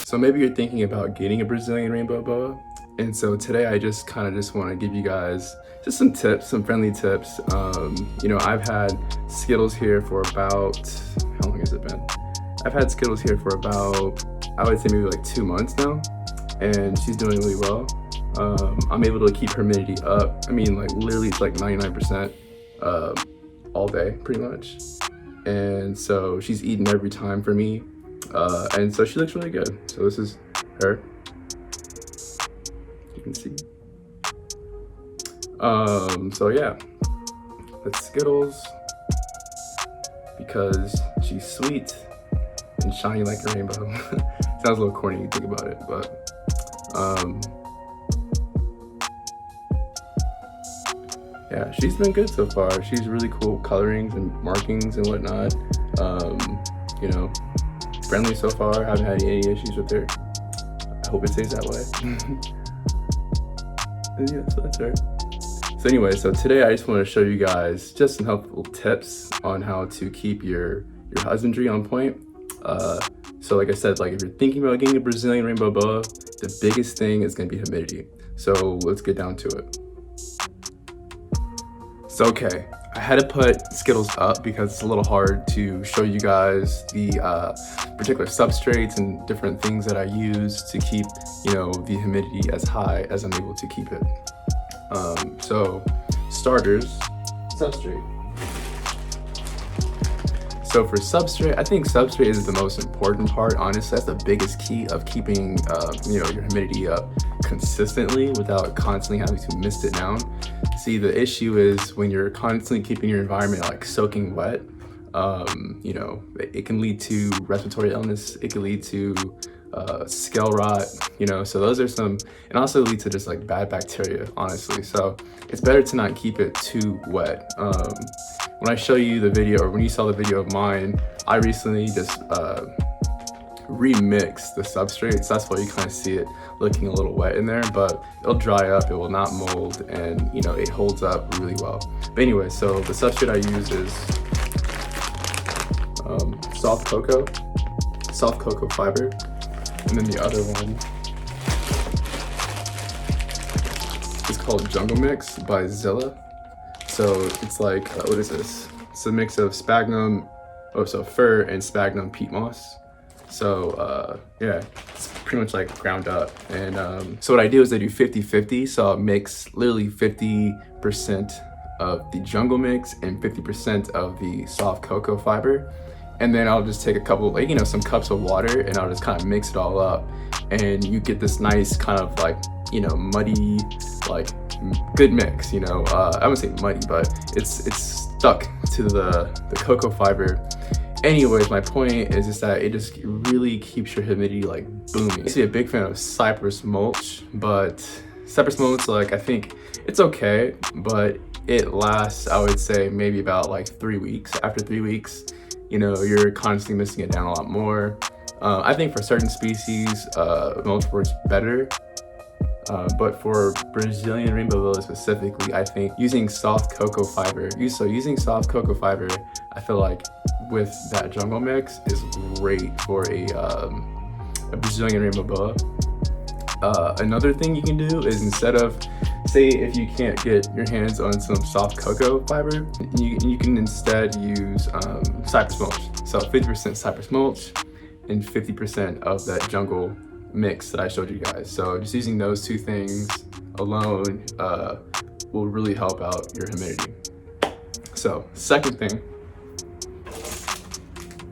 So maybe you're thinking about getting a Brazilian Rainbow Boa. And so today I just want to give you guys just some tips, some friendly tips. I've had Skittles here for about, how long has it been? I've had Skittles here for about, I would say maybe like 2 months now, and she's doing really well. I'm able to keep her humidity up. I mean, like literally it's like 99% all day pretty much. And so she's eating every time for me. And so she looks really good. So this is her. You can see. So yeah, that's Skittles because she's sweet and shiny like a rainbow. Sounds a little corny when you think about it, but yeah, she's been good so far. She's really cool colorings and markings and whatnot. Friendly so far. Haven't had any issues with her. I hope it stays that way. And yeah, so that's her. So anyway, so today I just want to show you guys just some helpful tips on how to keep your husbandry on point. So like I said, like if you're thinking about getting a Brazilian Rainbow Boa, the biggest thing is going to be humidity. So let's get down to it. So okay, I had to put Skittles up because it's a little hard to show you guys the particular substrates and different things that I use to keep, the humidity as high as I'm able to keep it. So starters, substrate. So for substrate, I think substrate is the most important part. Honestly, that's the biggest key of keeping, your humidity up consistently without constantly having to mist it down. See, the issue is when you're constantly keeping your environment like soaking wet, it can lead to respiratory illness. It can lead to scale rot, so those are some, and also lead to just like bad bacteria, honestly. So it's better to not keep it too wet. When I show you the video, or when you saw the video of mine, I recently just remixed the substrate, so that's why you kind of see it looking a little wet in there, but it'll dry up, it will not mold, and it holds up really well. But anyway, so the substrate I use is soft cocoa fiber, and then the other one is called Jungle Mix by Zilla. So it's like, what is this? It's a mix of fir and sphagnum peat moss. So yeah, it's pretty much like ground up. And so what I do is I do 50-50. So I'll mix literally 50% of the jungle mix and 50% of the soft cocoa fiber. And then I'll just take a couple, some cups of water, and I'll just kind of mix it all up. And you get this nice kind of like, muddy, like good mix, I wouldn't say muddy, but it's stuck to the cocoa fiber. Anyways, my point is just that it just really keeps your humidity like booming. I'm actually a big fan of cypress mulch, but cypress mulch, like I think it's okay, but it lasts, I would say maybe about like 3 weeks. After 3 weeks, you're constantly misting it down a lot more. I think for certain species, mulch works better. But for Brazilian Rainbow Boa specifically, I think using soft cocoa fiber, I feel like with that jungle mix is great for a Brazilian Rainbow Boa. Another thing you can do is, instead of, say if you can't get your hands on some soft cocoa fiber, you can instead use cypress mulch. So 50% cypress mulch and 50% of that jungle mix that I showed you guys. So just using those two things alone will really help out your humidity. So second thing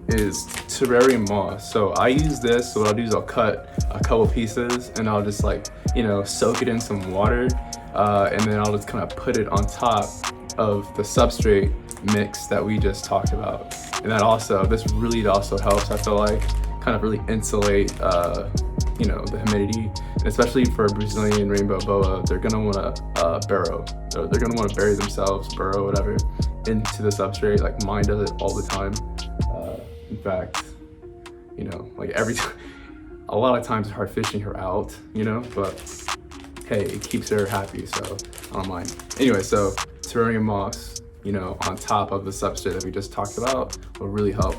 is terrarium moss. So I use this, so what I'll do is I'll cut a couple pieces and I'll just soak it in some water, and then I'll just kind of put it on top of the substrate mix that we just talked about. And this really also helps, I feel like, kind of really insulate the humidity. And especially for a Brazilian Rainbow Boa, they're gonna want to burrow. So they're gonna want to bury themselves, burrow, whatever, into the substrate. Like mine does it all the time. In fact, like every time, a lot of times it's hard fishing her out, but hey, it keeps her happy, so I don't mind. Anyway, so terrarium moss, on top of the substrate that we just talked about will really help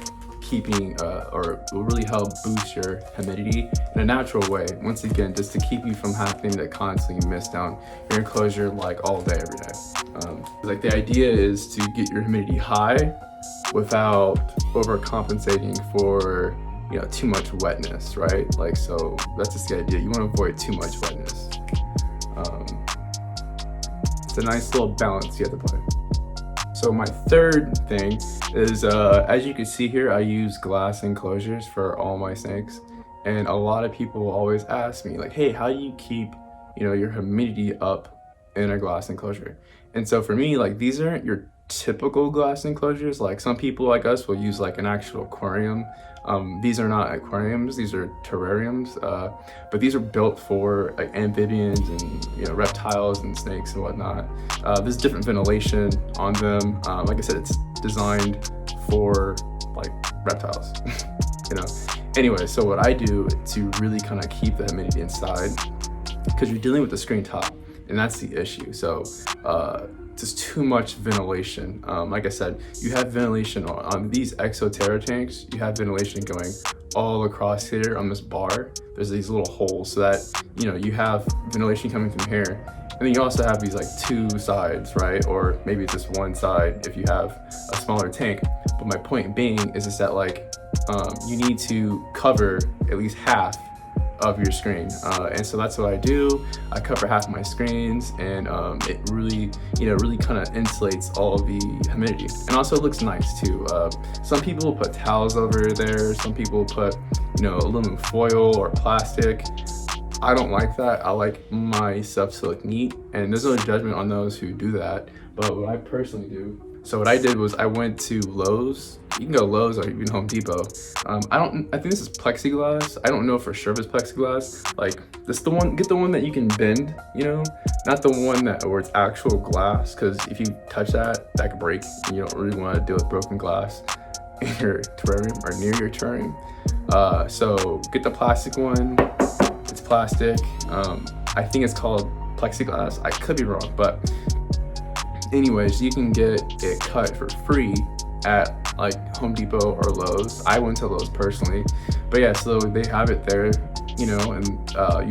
keeping or will really help boost your humidity in a natural way. Once again, just to keep you from having to constantly mist down your enclosure like all day, every day. Like the idea is to get your humidity high without overcompensating for too much wetness, right? Like, so that's just the idea. You want to avoid too much wetness. It's a nice little balance you have to play. So my third thing is, as you can see here, I use glass enclosures for all my snakes. And a lot of people always ask me like, hey, how do you keep, your humidity up in a glass enclosure? And so for me, like, these aren't your typical glass enclosures. Like, some people like us will use like an actual aquarium. These are not aquariums, these are terrariums, but these are built for like amphibians and reptiles and snakes and whatnot. There's different ventilation on them. Like I said, it's designed for like reptiles. Anyway, so what I do to really kind of keep the humidity inside, because you're dealing with the screen top, and that's the issue. So just too much ventilation. Like I said, you have ventilation on these Exoterra tanks. You have ventilation going all across here on this bar. There's these little holes so that you have ventilation coming from here, and then you also have these like two sides, right? Or maybe it's just one side if you have a smaller tank. But my point being is that like you need to cover at least half of your screen, and so that's what I do. I cover half my screens, and it really kind of insulates all of the humidity, and also it looks nice too. Some people put towels over there, some people put aluminum foil or plastic. I don't like that. I like my stuff to look neat, and there's no judgment on those who do that, but what I personally do. So what I did was I went to Lowe's. You can go Lowe's or even Home Depot. I think this is plexiglass. I don't know for sure if it's plexiglass. Like, this the one. Get the one that you can bend. Not the one where it's actual glass. Because if you touch that could break. And you don't really want to deal with broken glass in your terrarium or near your terrarium. So get the plastic one. It's plastic. I think it's called plexiglass. I could be wrong, but anyways, you can get it cut for free at like Home Depot or Lowe's. I went to Lowe's personally, but yeah, so they have it there, and you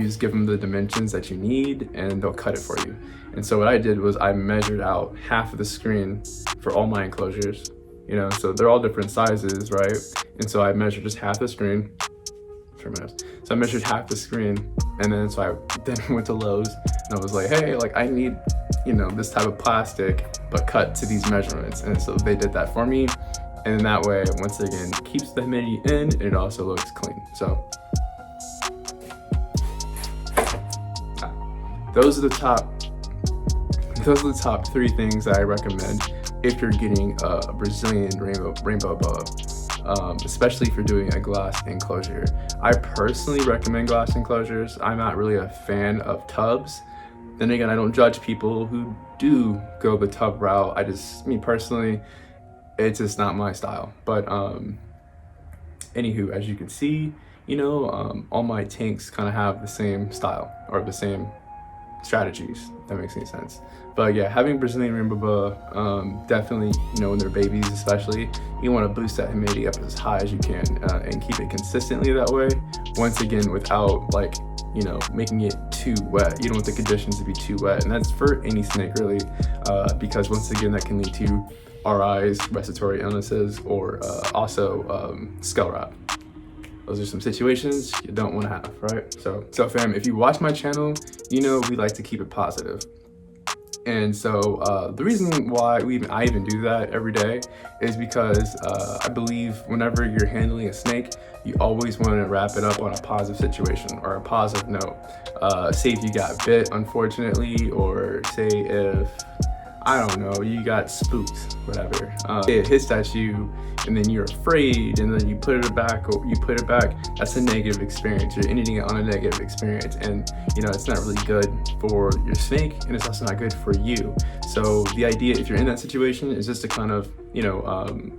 just give them the dimensions that you need and they'll cut it for you. And so what I did was I measured out half of the screen for all my enclosures, so they're all different sizes, right? And so I measured just half the screen. So I measured half the screen, and then I went to Lowe's and I was like, hey, like I need this type of plastic but cut to these measurements, and so they did that for me, and that way once again keeps the humidity in and it also looks clean. So those are the top 3 things that I recommend if you're getting a Brazilian Rainbow Boa, especially if you're doing a glass enclosure. I personally recommend glass enclosures. I'm not really a fan of tubs. Then again, I don't judge people who do go the tub route. Me personally, it's just not my style. But anywho, as you can see, all my tanks kind of have the same style or the same strategies, if that makes any sense. But yeah, having Brazilian Rainbow Boa, definitely, when they're babies especially, you want to boost that humidity up as high as you can and keep it consistently that way. Once again, without like, making it too wet. You don't want the conditions to be too wet, and that's for any snake really, because once again, that can lead to RIs, respiratory illnesses, or also scale rot. Those are some situations you don't want to have, right? So fam, if you watch my channel, we like to keep it positive. And so the reason why I even do that every day is because I believe whenever you're handling a snake, you always want to wrap it up on a positive situation or a positive note. Say if you got bit, unfortunately, or say if, I don't know, you got spooked, whatever. It hits at you and then you're afraid and then you put it back, that's a negative experience. You're ending it on a negative experience, and it's not really good for your snake, and it's also not good for you. So the idea, if you're in that situation, is just to kind of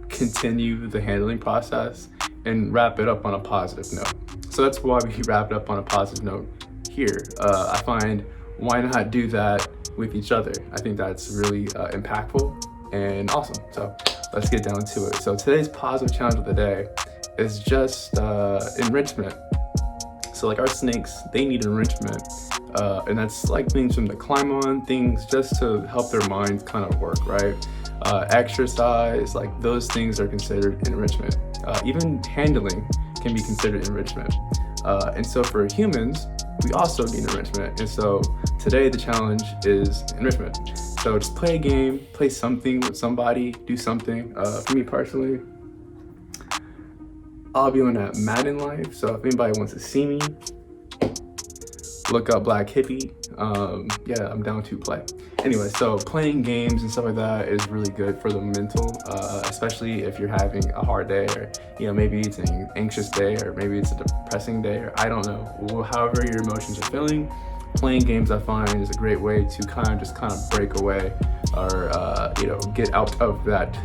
continue the handling process and wrap it up on a positive note. So that's why we wrap it up on a positive note here. I find, why not do that with each other? I think that's really impactful and awesome. So let's get down to it. So today's positive challenge of the day is just enrichment. So like our snakes, they need enrichment. And that's like things from the climb on, things just to help their minds kind of work, right? Exercise, like those things are considered enrichment. Even handling can be considered enrichment. And so for humans, we also need enrichment. And so today the challenge is enrichment. So just play a game, play something with somebody, do something. For me personally, I'll be on that Madden life. So if anybody wants to see me, look up Blkhippiee. Yeah, I'm down to play. Anyway, so playing games and stuff like that is really good for the mental, especially if you're having a hard day, or maybe it's an anxious day, or maybe it's a depressing day, or I don't know. However your emotions are feeling, playing games I find is a great way to kind of break away, or get out of that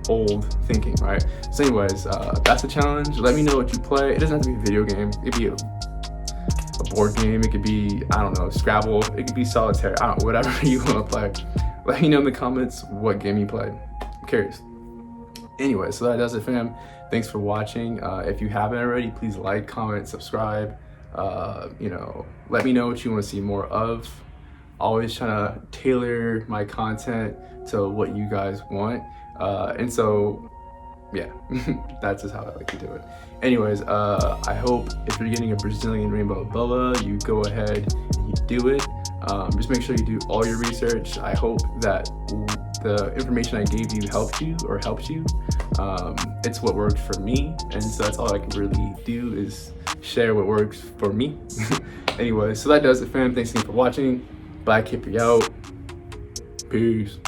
old thinking, right? So anyways, that's the challenge. Let me know what you play. It doesn't have to be a video game. It could be a board game, it could be, I don't know, Scrabble, it could be solitaire, I don't know, whatever you want to play. Let me know in the comments what game you played. I'm curious. Anyway, so that does it, fam. Thanks for watching. If you haven't already, please like, comment, subscribe. Let me know what you want to see more of. Always trying to tailor my content to what you guys want. And so yeah, that's just how I like to do it. Anyways, I hope if you're getting a Brazilian Rainbow Boa, you go ahead and you do it. Just make sure you do all your research. I hope that the information I gave you helped you. It's what worked for me, and so that's all I can really do is share what works for me. Anyway, so that does it, fam. Thanks again for watching. Blkhippiee out. Peace.